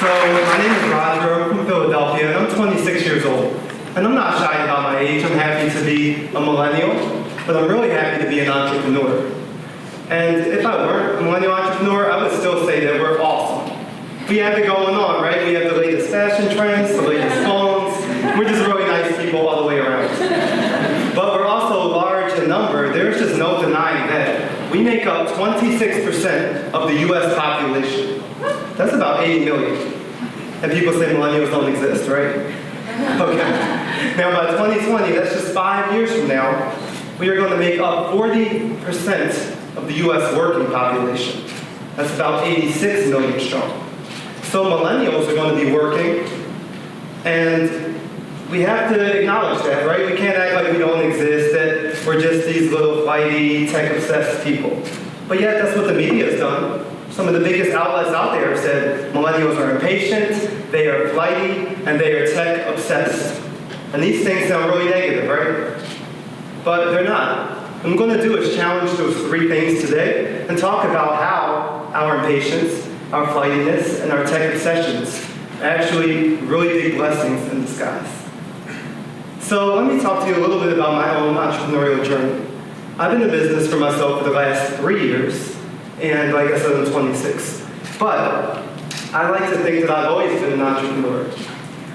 So, my name is Roger, I'm from Philadelphia, and I'm 26 years old. And I'm not shy about my age, I'm happy to be a millennial, but I'm really happy to be an entrepreneur. And if I weren't a millennial entrepreneur, I would still say that we're awesome. We have it going on, right? We have the latest fashion trends, the latest phones. We're just really nice people all the way around. But we're also large in number. There's just no denying that. We make up 26% of the US population. That's about 80 million. And people say millennials don't exist, right? Okay. Now by 2020, that's just 5 years from now, we are going to make up 40% of the US working population. That's about 86 million strong. So millennials are going to be working, and we have to acknowledge that, right? We can't act like we don't exist, that we're just these little flighty, tech-obsessed people. But yet, that's what the media has done. Some of the biggest outlets out there have said millennials are impatient, they are flighty, and they are tech-obsessed. And these things sound really negative, right? But they're not. What I'm going to do is challenge those three things today and talk about how our impatience, our flightiness, and our tech obsessions are actually really big blessings in disguise. So let me talk to you a little bit about my own entrepreneurial journey. I've been in business for myself for the last 3 years, and like I said, I'm 26. But I like to think that I've always been an entrepreneur.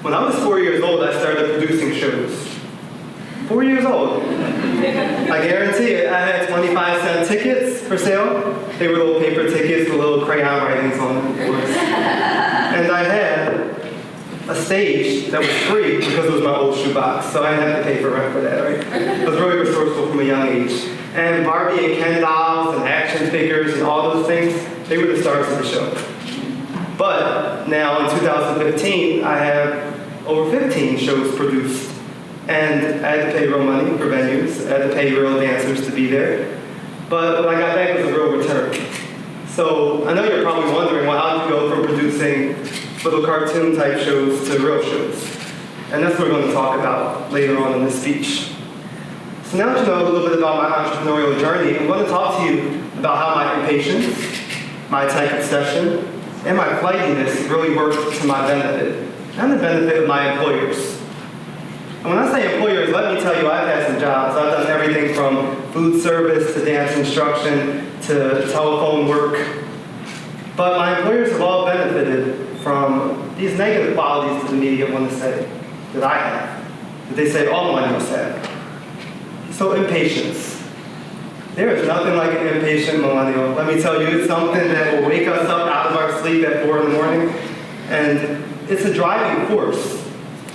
When I was 4 years old, I started producing shows. 4 years old. I guarantee it, I had 25-cent tickets for sale. They were little paper tickets with little crayon writings on them, of course. And I had a stage that was free because it was my old shoebox, so I didn't have to pay for rent for that, right? I was really resourceful from a young age. And Barbie and Ken dolls and action figures and all those things, they were the stars of the show. But now in 2015, I have over 15 shows produced. And I had to pay real money for venues. I had to pay real dancers to be there. But what I got back was a real return. So I know you're probably wondering, well, how did you go from producing little cartoon type shows to real shows? And that's what we're going to talk about later on in this speech. So now that you know a little bit about my entrepreneurial journey, I'm going to talk to you about how my impatience, my tech obsession, and my flightiness really worked to my benefit, and the benefit of my employers. And when I say employers, let me tell you, I've had some jobs. I've done everything from food service to dance instruction to telephone work. But my employers have all benefited from these negative qualities that the media want to say that I have, that they say all millennials have. So impatience. There is nothing like an impatient millennial. Let me tell you, it's something that will wake us up out of our sleep at 4 in the morning, and it's a driving force.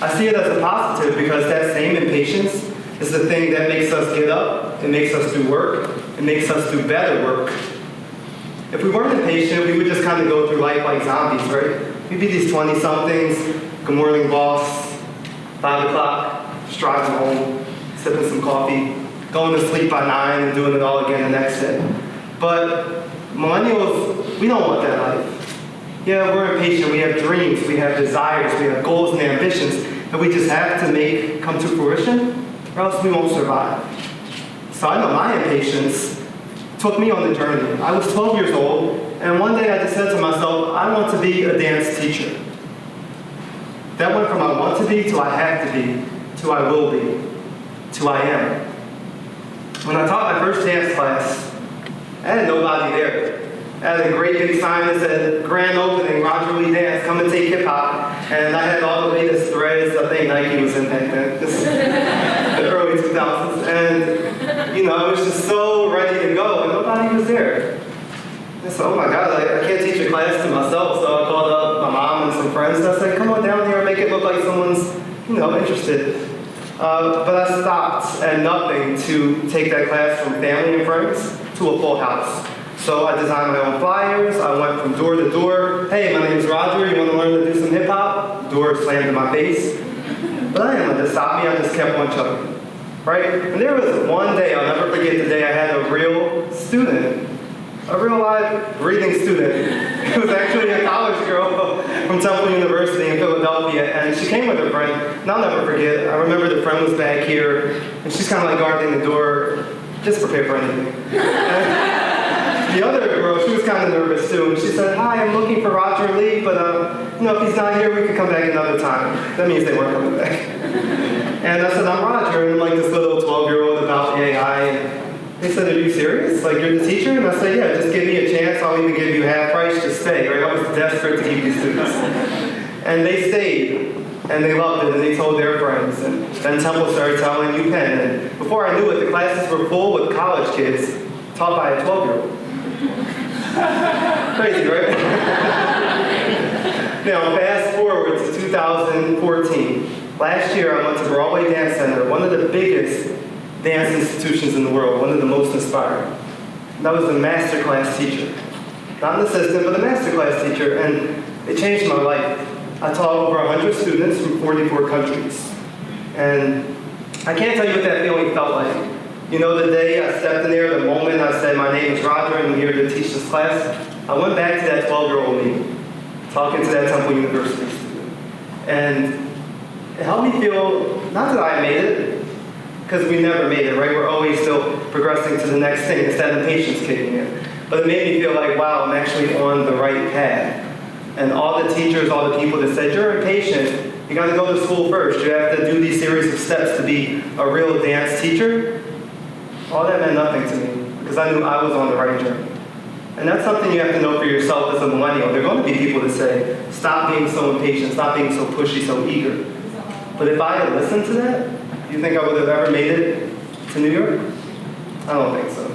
I see it as a positive because that same impatience is the thing that makes us get up, it makes us do work, it makes us do better work. If we weren't impatient, we would just kind of go through life like zombies, right? We'd be these 20-somethings, good morning boss, 5 o'clock, just driving home, sipping some coffee, going to sleep by 9 and doing it all again the next day. But millennials, we don't want that life. Yeah, we're impatient, we have dreams, we have desires, we have goals and ambitions that we just have to make come to fruition, or else we won't survive. So I know my impatience took me on the journey. I was 12 years old, and one day I just said to myself, I want to be a dance teacher. That went from I want to be to I have to be, to I will be, to I am. When I taught my first dance class, I had nobody there. I had a great big sign that said, grand opening, Roger Lee Dance, come and take hip hop. And I had all the latest threads. I think Nike was in back then, the early 2000s. And, you know, I was just so ready to go, and nobody was there. And so, oh my God, I can't teach a class to myself. So I called up my mom and some friends, and I said, come on down here and make it look like someone's, you know, interested. But I stopped at nothing to take that class from family and friends to a full house. So I designed my own flyers. I went from door to door. Hey, my name's Roger. You want to learn to do some hip hop? Door slammed in my face. But I didn't let this stop me. I just kept on chugging. Right? And there was one day, I'll never forget the day I had a real student, a real live breathing student. It was actually a college girl from Temple University in Philadelphia, and she came with her friend. And I'll never forget. I remember the friend was back here, and she's kind of like guarding the door, just prepare for anything. The other girl, she was kind of nervous too, and she said, hi, I'm looking for Roger Lee, but if he's not here, we could come back another time. That means they weren't coming back. And I said, I'm Roger, and I'm like this little 12-year-old about AI. And they said, are you serious? Like, you're the teacher? And I said, yeah, just give me a chance. I'll even give you half price. Just stay, right? I was desperate to keep these students. And they stayed, and they loved it, and they told their friends. And then Temple started telling UPenn. And before I knew it, the classes were full with college kids taught by a 12-year-old. Crazy, right? Now, fast forward to 2014. Last year, I went to Broadway Dance Center, one of the biggest dance institutions in the world, one of the most inspiring. And I was a master class teacher. Not an assistant, but a master class teacher, and it changed my life. I taught over 100 students from 44 countries. And I can't tell you what that feeling felt like. You know, the day I stepped in there, the moment I said, my name is Roger, and I'm here to teach this class, I went back to that 12-year-old me, talking to that Temple University student. And it helped me feel, not that I made it, because we never made it, right? We're always still progressing to the next thing. It's that impatience kicking in. But it made me feel like, wow, I'm actually on the right path. And all the teachers, all the people that said, you're impatient, you got to go to school first. You have to do these series of steps to be a real dance teacher. All that meant nothing to me, because I knew I was on the right journey. And that's something you have to know for yourself as a millennial. There are going to be people that say, stop being so impatient, stop being so pushy, so eager. But if I had listened to that, do you think I would have ever made it to New York? I don't think so.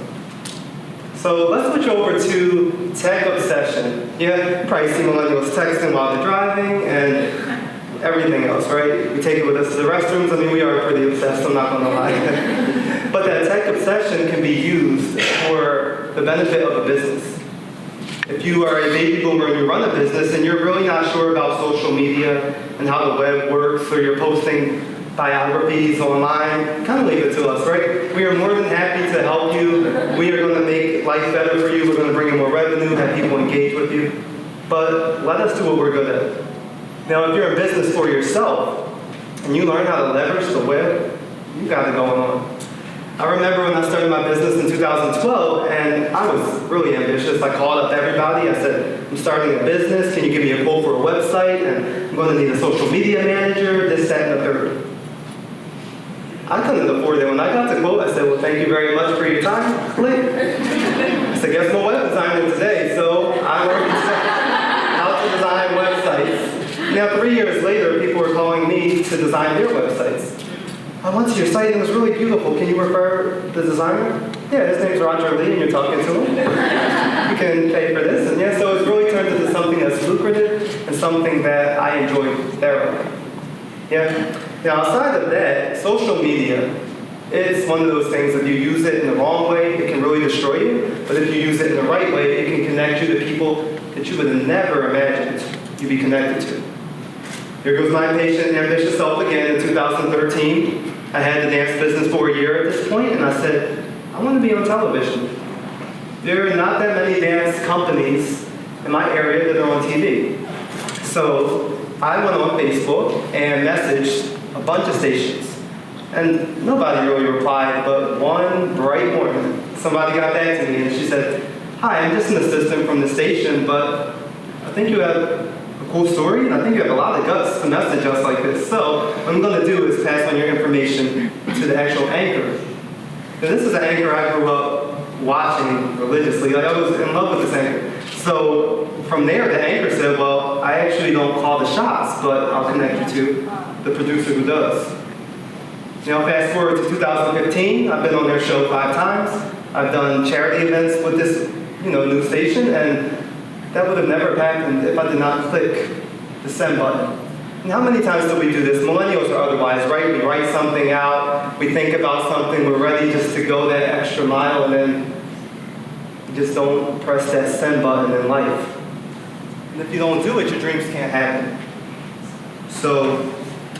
So let's switch over to tech obsession. Yeah, you probably see millennials texting while they're driving and everything else, right? We take it with us to the restrooms. I mean, we are pretty obsessed, I'm not gonna lie. But that tech obsession can be used for the benefit of a business. If you are a baby boomer and you run a business and you're really not sure about social media and how the web works, or you're posting biographies online, kind of leave it to us, right? We are more than happy to help you. We are going to make life better for you. We're going to bring in more revenue, have people engage with you. But let us do what we're good at. Now, if you're in business for yourself and you learn how to leverage the web, you got it going on. I remember when I started my business in 2012, and I was really ambitious. I called up everybody. I said, I'm starting a business. Can you give me a quote for a website? And I'm going to need a social media manager, this, that, and the third. I couldn't afford it. When I got the quote, I said, well, thank you very much for your time. Click. I said, guess what web designer today? So I learned how to design websites. Now, 3 years later, people are calling me to design their websites. I went to your site and it was really beautiful. Can you refer the designer? Yeah, his name's Roger Lee and you're talking to him. You can pay for this. And yeah, so it's really turned into something that's lucrative and something that I enjoy thoroughly. Yeah. Now, outside of that, social media is one of those things that if you use it in the wrong way, it can really destroy you. But if you use it in the right way, it can connect you to people that you would have never imagined you'd be connected to. Here goes my impatient and ambitious self again in 2013. I had the dance business for a year at this point, and I said, I want to be on television. There are not that many dance companies in my area that are on TV. So I went on Facebook and messaged a bunch of stations. And nobody really replied, but one bright morning, somebody got back to me and she said, hi, I'm just an assistant from the station, but I think you have a cool story, and I think you have a lot of guts to message us like this. So what I'm going to do is pass on your information to the actual anchor. And this is an anchor I grew up watching religiously. Like, I was in love with this anchor. So from there, the anchor said, well, I actually don't call the shots, but I'll connect you to the producer who does. Now, fast forward to 2015, I've been on their show 5 times. I've done charity events with this, new station, and that would have never happened if I did not click the send button. And how many times do we do this? Millennials or otherwise, right? We write something out, we think about something, we're ready just to go that extra mile, and then you just don't press that send button in life. And if you don't do it, your dreams can't happen. So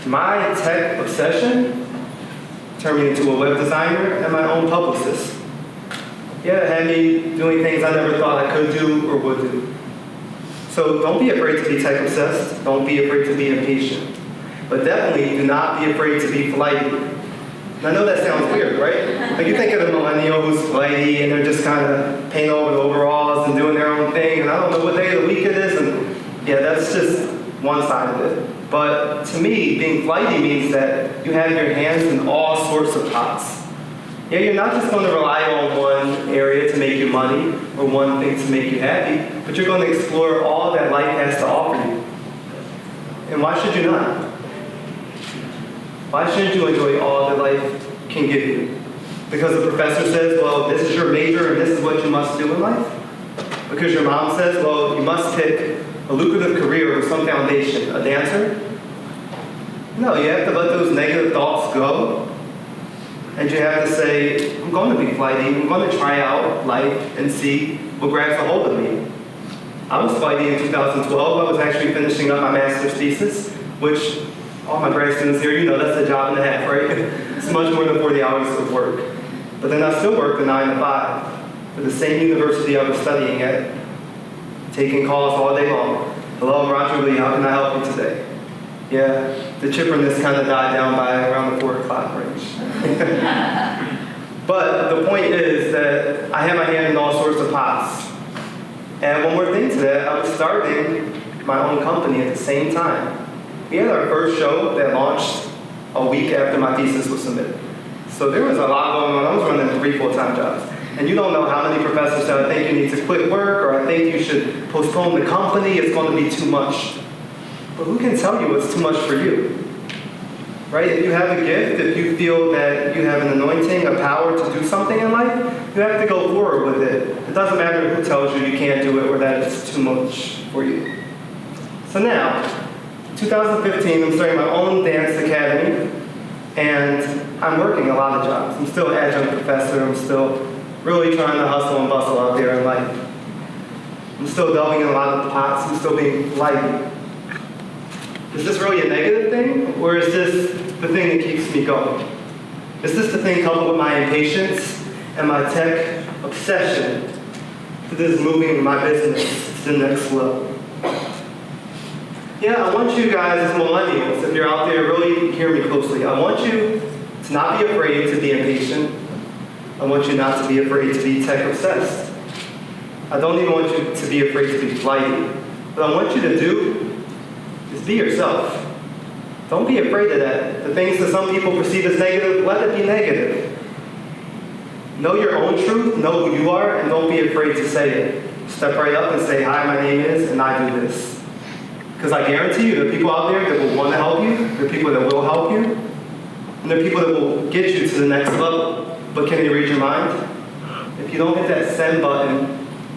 my tech obsession turned me into a web designer and my own publicist. Yeah, it had me doing things I never thought I could do or would do. So don't be afraid to be tech obsessed. Don't be afraid to be impatient. But definitely do not be afraid to be flighty. And I know that sounds weird, right? Like, you think of the millennial who's flighty and they're just kind of painting over the overalls and doing their own thing, and I don't know what day of the week it is, and yeah, that's just one side of it. But to me, being flighty means that you have your hands in all sorts of pots. Yeah, you're not just going to rely on one area to make you money or one thing to make you happy, but you're going to explore all that life has to offer you. And why should you not? Why shouldn't you enjoy all that life can give you? Because the professor says, well, this is your major and this is what you must do in life? Because your mom says, well, you must pick a lucrative career with some foundation, a dancer? No, you have to let those negative thoughts go. And you have to say, I'm going to be flighty. I'm going to try out life and see what grabs a hold of me. I was flighty in 2012. I was actually finishing up my master's thesis, which all my grad students here, you know, that's a job and a half, right? It's much more than 40 hours of work. But then I still worked a 9 to 5 for the same university I was studying at, taking calls all day long. Hello, I'm Roger Lee. How can I help you today? Yeah, the chipperness kind of died down by around the 4 o'clock range. But the point is that I had my hand in all sorts of pots. And one more thing to that, I was starting my own company at the same time. We had our first show that launched a week after my thesis was submitted. So there was a lot going on. I was running 3 full-time jobs. And you don't know how many professors said, I think you need to quit work, or I think you should postpone the company, it's going to be too much. But who can tell you what's too much for you? Right? If you have a gift, if you feel that you have an anointing, a power to do something in life, you have to go forward with it. It doesn't matter who tells you you can't do it or that it's too much for you. So now, 2015, I'm starting my own dance academy, and I'm working a lot of jobs. I'm still an adjunct professor. I'm still really trying to hustle and bustle out there in life. I'm still delving in a lot of the pots. I'm still being flighty. Is this really a negative thing, or is this the thing that keeps me going? Is this the thing coupled with my impatience and my tech obsession that is moving my business to the next level? Yeah, I want you guys as millennials, if you're out there, really hear me closely. I want you to not be afraid to be impatient. I want you not to be afraid to be tech obsessed. I don't even want you to be afraid to be flighty. What I want you to do is be yourself. Don't be afraid of that. The things that some people perceive as negative, let it be negative. Know your own truth, know who you are, and don't be afraid to say it. Step right up and say, hi, my name is, and I do this. Because I guarantee you, there are people out there that will want to help you, there are people that will help you, and there are people that will get you to the next level. But can they read your mind? If you don't hit that send button,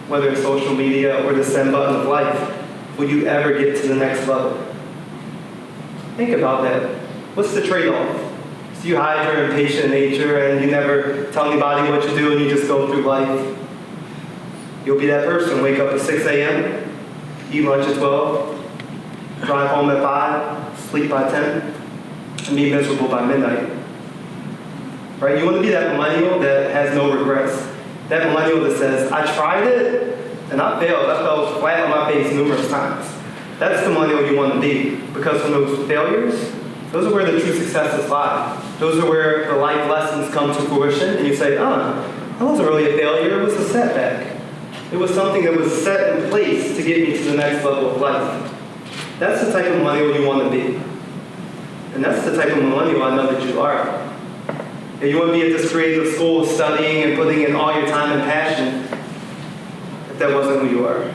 whether it's social media or the send button of life, will you ever get to the next level? Think about that. What's the trade-off? So you hide your impatient nature and you never tell anybody what you do and you just go through life. You'll be that person, wake up at 6 a.m., eat lunch at 12, drive home at 5, sleep by 10, and be miserable by midnight. Right? You want to be that millennial that has no regrets. That millennial that says, I tried it, and I failed. I fell flat on my face numerous times. That's the millennial you want to be. Because from those failures, those are where the true successes lie. Those are where the life lessons come to fruition, and you say, that wasn't really a failure, it was a setback. It was something that was set in place to get me to the next level of life. That's the type of millennial you want to be. And that's the type of millennial I know that you are. And you want to be at this creative school studying and putting in all your time and passion if that wasn't who you are.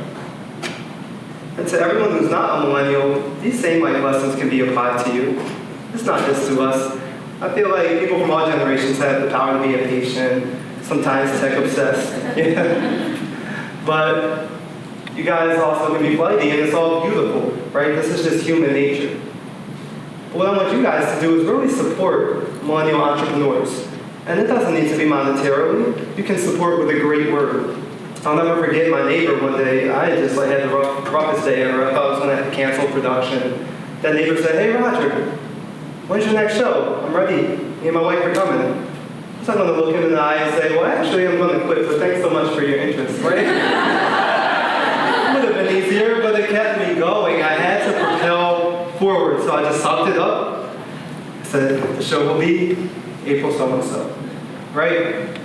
And to everyone who's not a millennial, these same life lessons can be applied to you. It's not just to us. I feel like people from all generations have the power to be impatient, sometimes tech obsessed. But you guys also can be flighty, and it's all beautiful, right? This is just human nature. But what I want you guys to do is really support millennial entrepreneurs. And it doesn't need to be monetarily. You can support with a great word. I'll never forget my neighbor one day. I had the roughest day ever. I thought I was going to have to cancel production. That neighbor said, hey, Roger, when's your next show? I'm ready. Me and my wife are coming. So I'm going to look him in the eye and say, well, actually, I'm going to quit, but thanks so much for your interest, right? It would have been easier, but it kept me going. I had to propel forward, so I just sucked it up. I said, the show will be April so-and-so, right?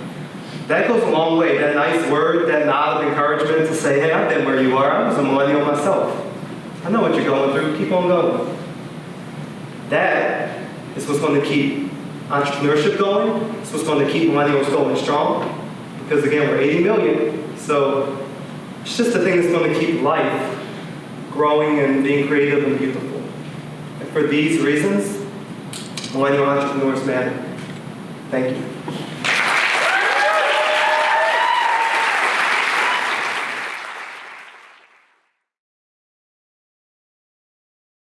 That goes a long way. That nice word, that nod of encouragement to say, hey, I've been where you are. I was a millennial myself. I know what what you're going through, keep on going. That is what's going to keep entrepreneurship going. It's what's going to keep millennials going strong. Because again, we're 80 million, so it's just the thing that's going to keep life growing and being creative and beautiful. And for these reasons, millennial entrepreneurs matter. Thank you.